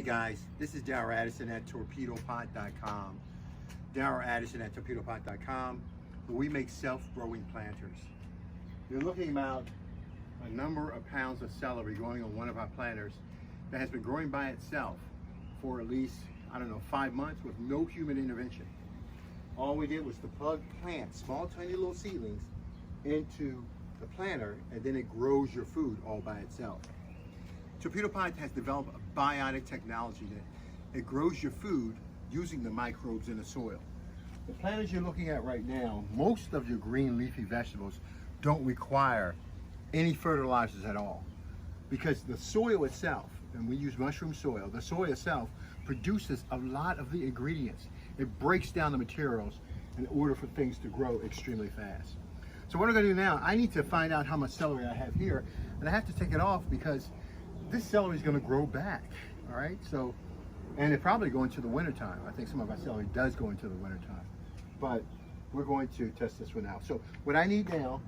guys, this is Darryl Addison at Torpedopot.com. Darryl Addison at Torpedopot.com, where we make self-growing planters. You're looking about a number of pounds of celery growing on one of our planters that has been growing by itself for at least, 5 months with no human intervention. All we did was to plant small, tiny little seedlings into the planter, and then it grows your food all by itself. Torpedopot has developed a biotic technology that it grows your food using the microbes in the soil. The planters you're looking at right now, most of your green leafy vegetables don't require any fertilizers at all, because the soil itself, and we use mushroom soil, the soil itself produces a lot of the ingredients. It breaks down the materials in order for things to grow extremely fast. So what I'm going to do now, I need to find out how much celery I have here, and I have to take it off because this celery is going to grow back. All right, so, and it probably go into the winter time. I think some of our celery does go into the winter time, but we're going to test this one out. So what I need now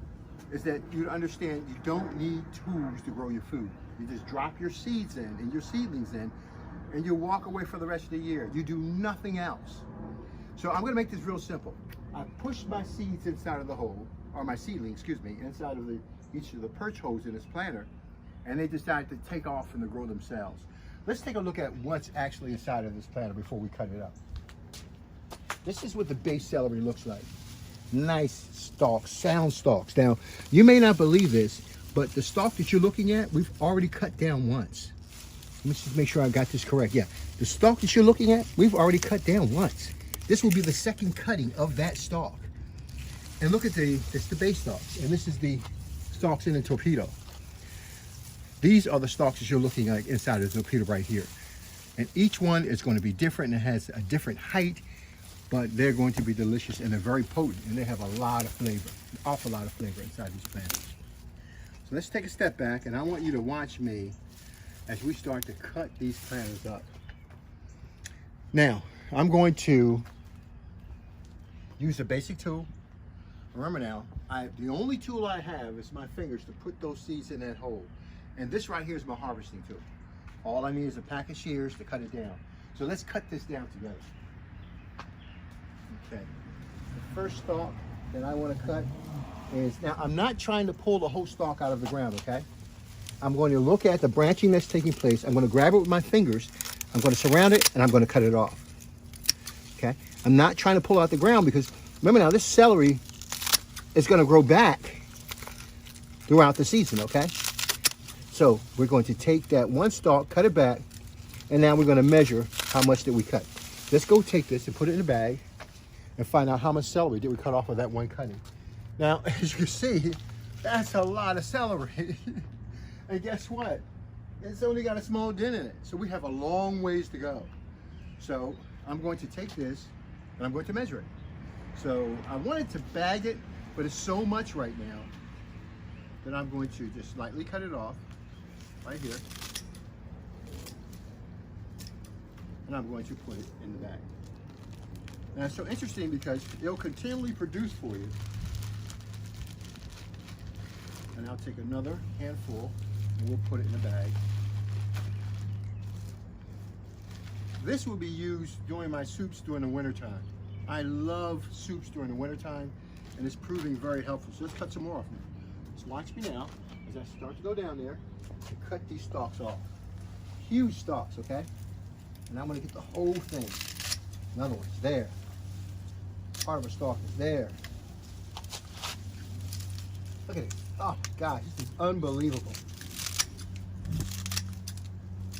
is that you understand you don't need tools to grow your food. You just drop your seeds in and your seedlings in, and you walk away for the rest of the year. You do nothing else. So I'm going to make this real simple. I push my seeds inside of the hole, or my seedlings, inside of each of the perch holes in this planter, and they decide to take off and to grow themselves. Let's take a look at what's actually inside of this planter before we cut it up. This is what the base celery looks like. Nice stalks, sound stalks. Now, you may not believe this, but the stalk that you're looking at, we've already cut down once. Let me just make sure I got this correct. Yeah, the stalk that you're looking at, we've already cut down once. This will be the second cutting of that stalk. And look at it's the base stalks, and this is the stalks in the torpedo. These are the stalks that you're looking at inside of the torpedo right here. And each one is going to be different and it has a different height, but they're going to be delicious and they're very potent and they have a lot of flavor, an awful lot of flavor inside these planters. So let's take a step back and I want you to watch me as we start to cut these planters up. Now, I'm going to use a basic tool. Remember now, the only tool I have is my fingers to put those seeds in that hole. And this right here is my harvesting tool. All I need is a pack of shears to cut it down. So let's cut this down together. Okay, the first stalk that I want to cut is, now I'm not trying to pull the whole stalk out of the ground, okay? I'm going to look at the branching that's taking place. I'm going to grab it with my fingers. I'm going to surround it and I'm going to cut it off. Okay, I'm not trying to pull it out the ground because remember now, this celery is going to grow back throughout the season, okay? So we're going to take that one stalk, cut it back, and now we're going to measure how much did we cut. Let's go take this and put it in a bag and find out how much celery did we cut off of that one cutting. Now, as you can see, that's a lot of celery. And guess what? It's only got a small dent in it. So we have a long ways to go. So I'm going to take this and I'm going to measure it. So I wanted to bag it, but it's so much right now that I'm going to just lightly cut it off right here. And I'm going to put it in the bag. Now it's so interesting because it'll continually produce for you. And I'll take another handful and we'll put it in the bag. This will be used during my soups during the winter time. I love soups during the winter time and it's proving very helpful. So let's cut some more off now. Just watch me now as I start to go down there and cut these stalks off. Huge stalks, okay? And I'm gonna get the whole thing. Another one's there. Part of a stalk is there. Look at it. Oh gosh, this is unbelievable.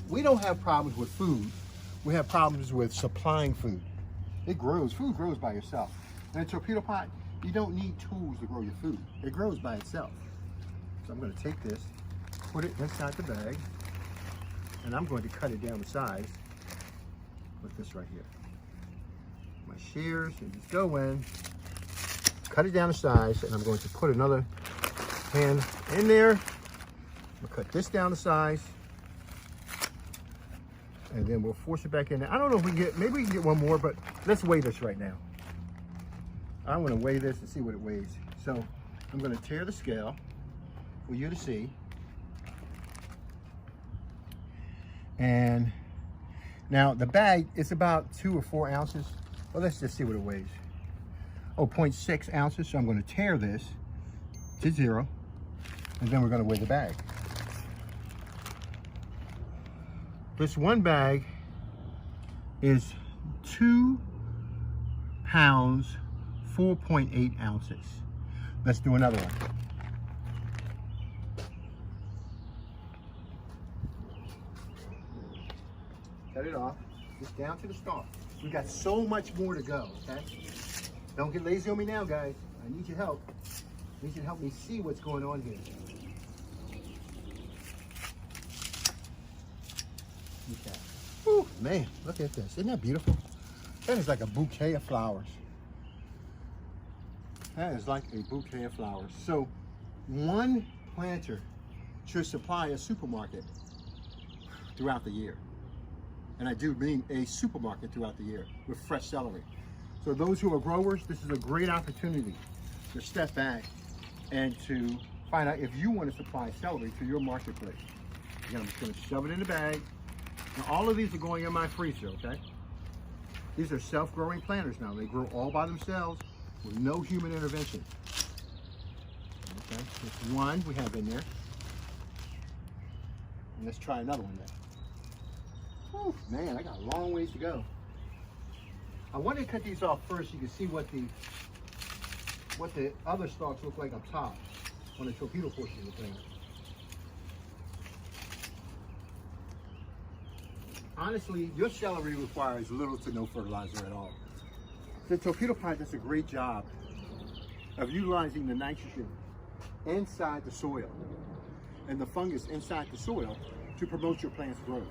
We don't have problems with food. We have problems with supplying food. It grows, food grows by itself. And a Torpedopot, you don't need tools to grow your food. It grows by itself. So I'm going to take this, put it inside the bag, and I'm going to cut it down to size with this right here. My shears, and just go in, cut it down to size, and I'm going to put another hand in there. We'll cut this down to size, and then we'll force it back in there. I don't know if we can get, maybe we can get one more, but let's weigh this right now. I want to weigh this and see what it weighs. So I'm going to tear the scale for you to see. And Now the bag is about 2 or 4 ounces. Well, let's just see what it weighs. Oh, 0.6 ounces. So I'm going to tare this to 0, and then we're going to weigh the bag. This one bag is 2 pounds, 4.8 ounces. Let's do another one. Cut it off, just down to the stalk. We got so much more to go, okay? Don't get lazy on me now, guys. I need your help. I need you to help me see what's going on here. Okay. Whew, man, look at this. Isn't that beautiful? That is like a bouquet of flowers. That is like a bouquet of flowers. So one planter should supply a supermarket throughout the year. And I do mean a supermarket throughout the year with fresh celery. So those who are growers, this is a great opportunity to step back and to find out if you want to supply celery to your marketplace. Again, I'm just going to shove it in the bag. Now all of these are going in my freezer, okay? These are self-growing planters now. They grow all by themselves with no human intervention. Okay, just one we have in there. And let's try another one there. Whew, man, I got a long ways to go. I want to cut these off first so you can see what the other stalks look like up top on the torpedo portion of the plant. Honestly, your celery requires little to no fertilizer at all. The Torpedopot does a great job of utilizing the nitrogen inside the soil and the fungus inside the soil to promote your plant's growth.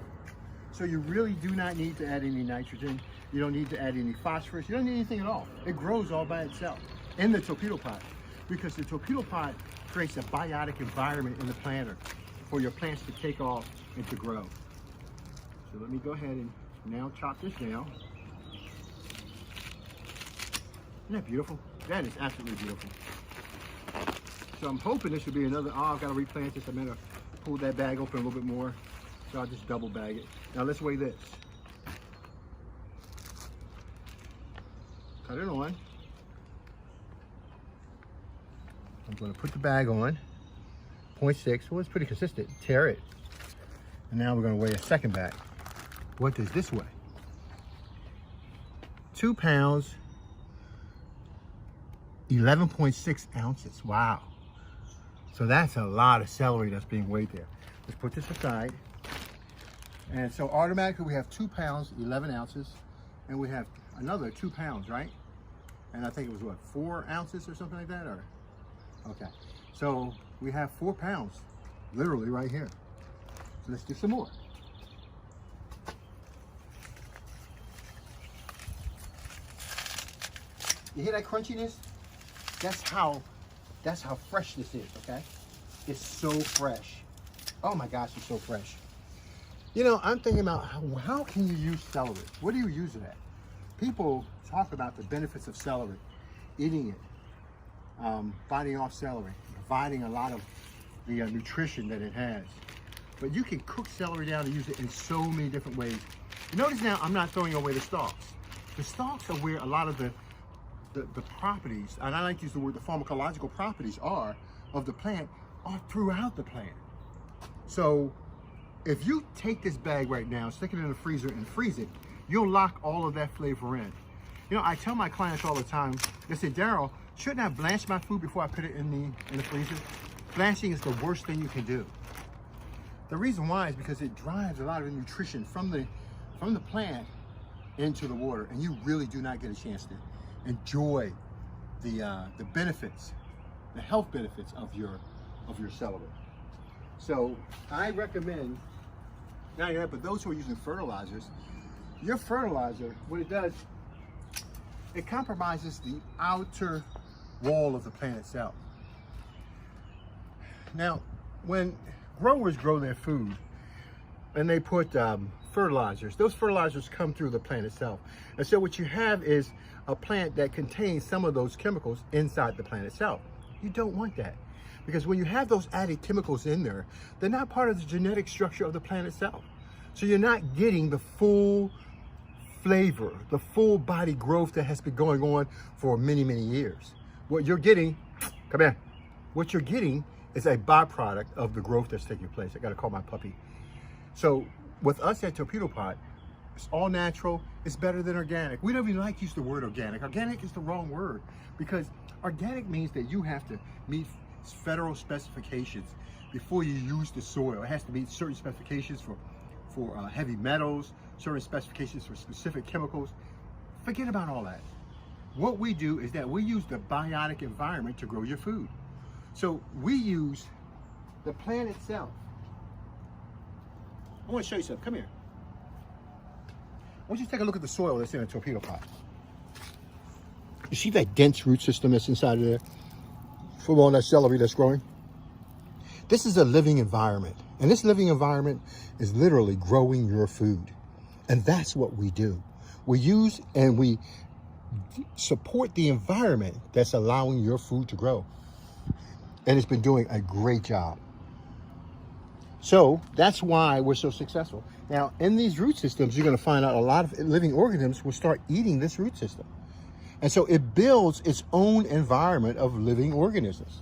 So you really do not need to add any nitrogen. You don't need to add any phosphorus. You don't need anything at all. It grows all by itself in the Torpedopot because the Torpedopot creates a biotic environment in the planter for your plants to take off and to grow. So let me go ahead and now chop this down. Isn't that beautiful? That is absolutely beautiful. So I'm hoping this should be another, I've got to replant this. I'm going to pull that bag open a little bit more. So I'll just double bag it. Now let's weigh this. Cut it on. I'm going to put the bag on. 0.6, well it's pretty consistent. Tear it. And now we're going to weigh a second bag. What does this weigh? 2 pounds, 11.6 ounces. Wow. So that's a lot of celery that's being weighed there. Let's put this aside. And so automatically we have 2 pounds, 11 ounces, and we have another 2 pounds, right? And I think it was what, 4 ounces or something like that, or? Okay. So we have 4 pounds, literally right here. So let's do some more. You hear that crunchiness? That's how fresh this is, okay? It's so fresh. Oh my gosh, it's so fresh. You know, I'm thinking about how can you use celery? What do you use it at? People talk about the benefits of celery, eating it, fighting off celery, providing a lot of the nutrition that it has. But you can cook celery down and use it in so many different ways. Notice now, I'm not throwing away the stalks. The stalks are where a lot of the properties, and I like to use the word, the pharmacological properties of the plant are throughout the plant. So if you take this bag right now, stick it in the freezer and freeze it, you'll lock all of that flavor in. You know, I tell my clients all the time, they say, Daryl, shouldn't I blanch my food before I put it in the freezer? Blanching is the worst thing you can do. The reason why is because it drives a lot of the nutrition from the plant into the water, and you really do not get a chance to enjoy the benefits, the health benefits of your celery. So I recommend, now you have, but those who are using fertilizers, your fertilizer, what it does, it compromises the outer wall of the plant itself. Now, when growers grow their food and they put fertilizers, those fertilizers come through the plant itself. And so what you have is a plant that contains some of those chemicals inside the plant itself. You don't want that, because when you have those added chemicals in there, they're not part of the genetic structure of the plant itself. So you're not getting the full flavor, the full body growth that has been going on for many, many years. What you're getting, come here, what you're getting is a byproduct of the growth that's taking place. I gotta call my puppy. So with us at Torpedopot, it's all natural, it's better than organic. We don't even like to use the word organic. Organic is the wrong word because organic means that you have to meet federal specifications before you use the soil. It has to meet certain specifications for heavy metals, certain specifications for specific chemicals. Forget about all that. What we do is that we use the biotic environment to grow your food. So we use the plant itself. I want to show you something. Come here. I want you to take a look at the soil that's in a Torpedopot. You see that dense root system that's inside of there? From all that celery that's growing? This is a living environment. And this living environment is literally growing your food. And that's what we do. We use and we support the environment that's allowing your food to grow. And it's been doing a great job. So that's why we're so successful. Now, in these root systems, you're going to find out a lot of living organisms will start eating this root system. And so it builds its own environment of living organisms.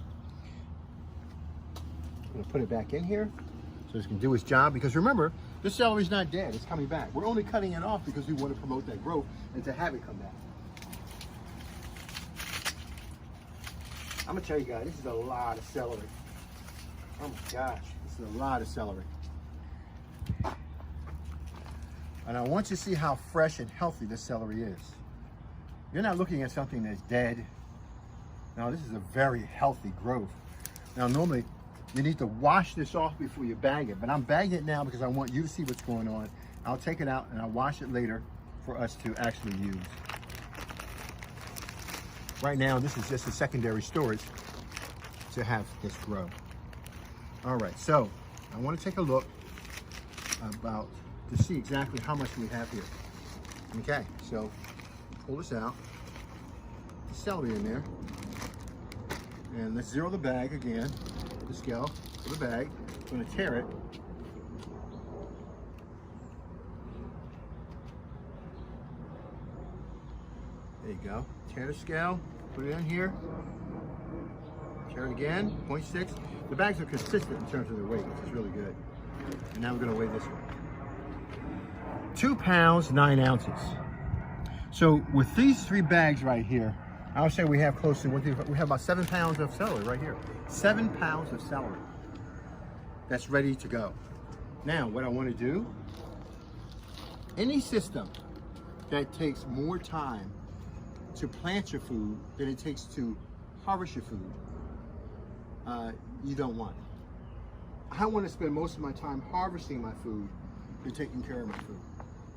I'm going to put it back in here so it can do its job. Because remember, this celery's not dead. It's coming back. We're only cutting it off because we want to promote that growth and to have it come back. I'm going to tell you guys, this is a lot of celery. Oh my gosh, this is a lot of celery. And I want you to see how fresh and healthy this celery is. You're not looking at something that's dead. Now, this is a very healthy growth. Now, normally, you need to wash this off before you bag it, but I'm bagging it now because I want you to see what's going on. I'll take it out and I'll wash it later for us to actually use. Right now, this is just a secondary storage to have this grow. All right, so I want to take a look to see exactly how much we have here. Okay, so pull this out, the celery in there, and let's zero the bag again, the scale for the bag. I'm going to tear it. There you go. Tear the scale, put it in here, tear it again, 0.6. The bags are consistent in terms of their weight, which is really good. And now we're going to weigh this one. 2 pounds, 9 ounces. So with these 3 bags right here, I would say we have close to, we have about 7 pounds of celery right here. 7 pounds of celery that's ready to go. Now, what I want to do, any system that takes more time to plant your food than it takes to harvest your food, you don't want it. I want to spend most of my time harvesting my food than taking care of my food.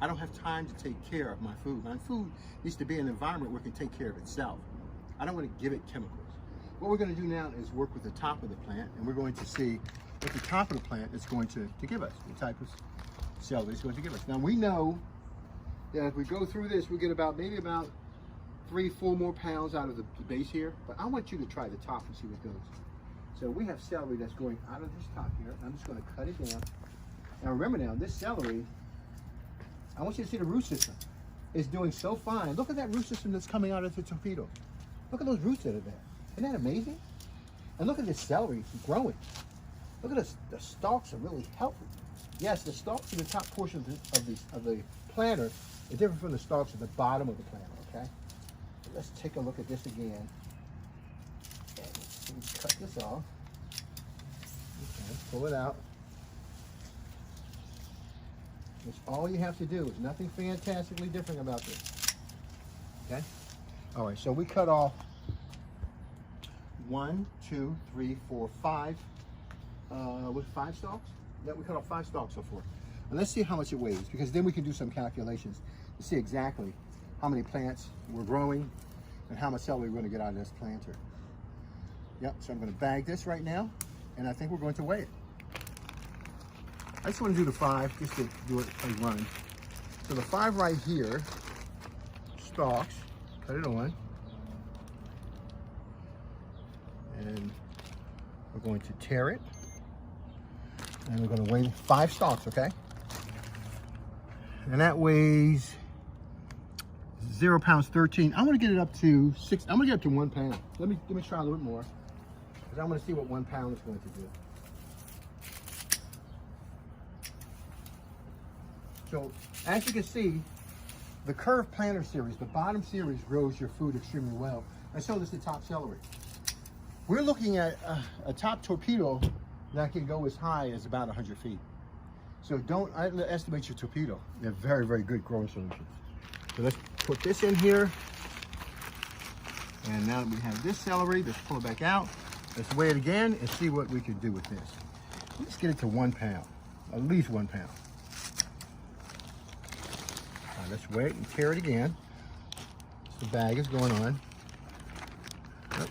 I don't have time to take care of my food. My food needs to be in an environment where it can take care of itself. I don't want to give it chemicals. What we're going to do now is work with the top of the plant, and we're going to see what the top of the plant is going to give us, the type of celery it's going to give us. Now we know that if we go through this, we get maybe about 3-4 more pounds out of the base here, but I want you to try the top and see what goes. So we have celery that's going out of this top here. I'm just going to cut it down. Now remember now, this celery, I want you to see the root system. It's doing so fine. Look at that root system that's coming out of the torpedo. Look at those roots that are there. Isn't that amazing? And look at this celery growing. Look at this, the stalks are really healthy. Yes, the stalks in the top portion of the planter is different from the stalks at the bottom of the planter, okay? So let's take a look at this again. And cut this off. Okay, pull it out. That's all you have to do. There's nothing fantastically different about this. Okay? All right, so we cut off 1, 2, 3, 4, 5. With 5 stalks? Yeah, we cut off 5 stalks so far. And let's see how much it weighs, because then we can do some calculations to see exactly how many plants we're growing and how much celery we're going to get out of this planter. Yep, so I'm going to bag this right now, and I think we're going to weigh it. I just want to do the 5 just to do it a run. So the 5 right here, stalks, cut it on. And we're going to tear it. And we're going to weigh 5 stalks, okay? And that weighs 0 pounds 13. I want to get it up to 6. I'm going to get up to 1 pound. Let me try a little bit more, because I want to see what 1 pound is going to do. So as you can see, the curved planter series, the bottom series, grows your food extremely well. And so does the top celery. We're looking at a top torpedo that can go as high as about 100 feet. So don't underestimate your torpedo. They're very, very good growing solutions. So let's put this in here. And now that we have this celery, let's pull it back out. Let's weigh it again and see what we can do with this. Let's get it to 1 pound, at least 1 pound. Now let's weigh it and tear it again. The bag is going on. Yep.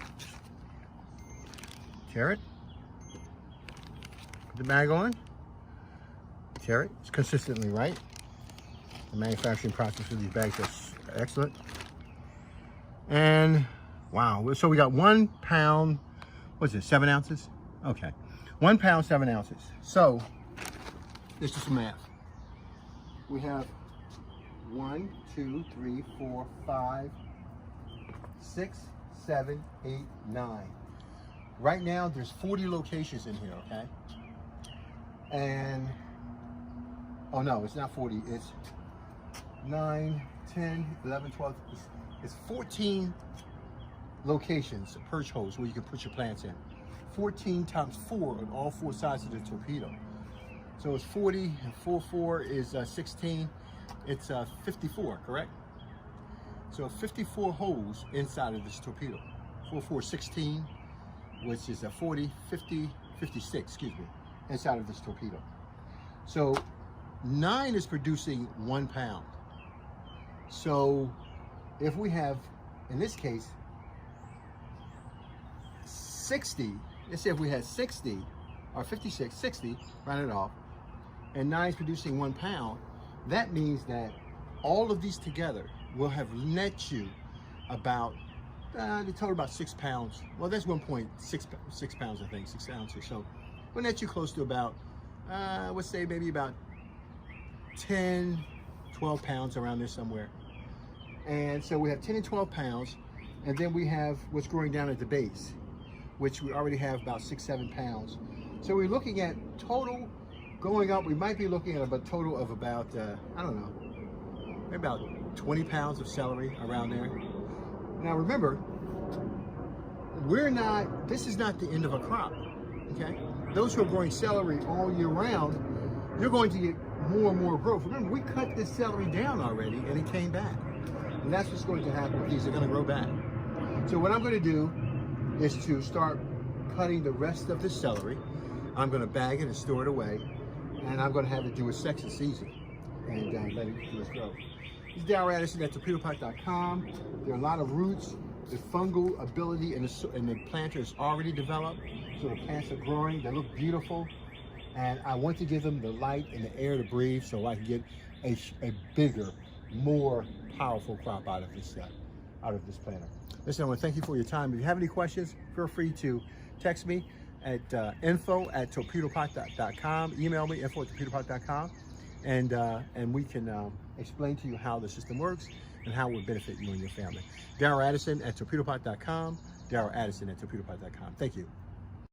Tear it. Put the bag on. Tear it. It's consistently right. The manufacturing process of these bags is excellent. And wow, so we got 1 pound, what's it, 7 ounces? Okay, 1 pound, 7 ounces. So let's do some math. We have 1, 2, 3, 4, 5, 6, 7, 8, 9. Right now, there's 40 locations in here, okay? And, oh no, it's not 40, it's 9, 10, 11, 12, it's 14 locations, perch holes where you can put your plants in. 14 times 4 on all 4 sides of the torpedo. So it's 40, and 4 is 16, it's 54, correct? So 54 holes inside of this torpedo. 4, 16, which is 40, 50, 56, excuse me, inside of this torpedo. So 9 is producing 1 pound. So if we have, in this case, 60, let's say if we had 60, or 56, 60, round it off, and 9 is producing 1 pound, that means that all of these together will have net you about, they total about 6 pounds. Well, that's 1.6 pounds, I think, 6 ounces. So we'll net you close to about, let's say maybe about 10, 12 pounds around there somewhere. And so we have 10 and 12 pounds, and then we have what's growing down at the base, which we already have about 6, 7 pounds. So we're looking at total going up, we might be looking at a total of about, I don't know, maybe about 20 pounds of celery around there. Now remember, this is not the end of a crop, okay? Those who are growing celery all year round, you're going to get more and more growth. Remember, we cut this celery down already and it came back. And that's what's going to happen with these, they're gonna grow back. So what I'm gonna do is to start cutting the rest of the celery. I'm gonna bag it and store it away, and I'm gonna have it do its second season and let it do its growth. This is Darryl Addison at Torpedopot.com. There are a lot of roots. The fungal ability and the planter is already developed, so the plants are growing, they look beautiful, and I want to give them the light and the air to breathe so I can get a bigger, more powerful crop out of this planter. Listen, I want to thank you for your time. If you have any questions, feel free to text me at info@torpedopot.com, email me info@torpedopot.com, and we can explain to you how the system works and how it would benefit you and your family. Darryl Addison at Torpedopot.com, Darryl Addison at Torpedopot.com. Thank you.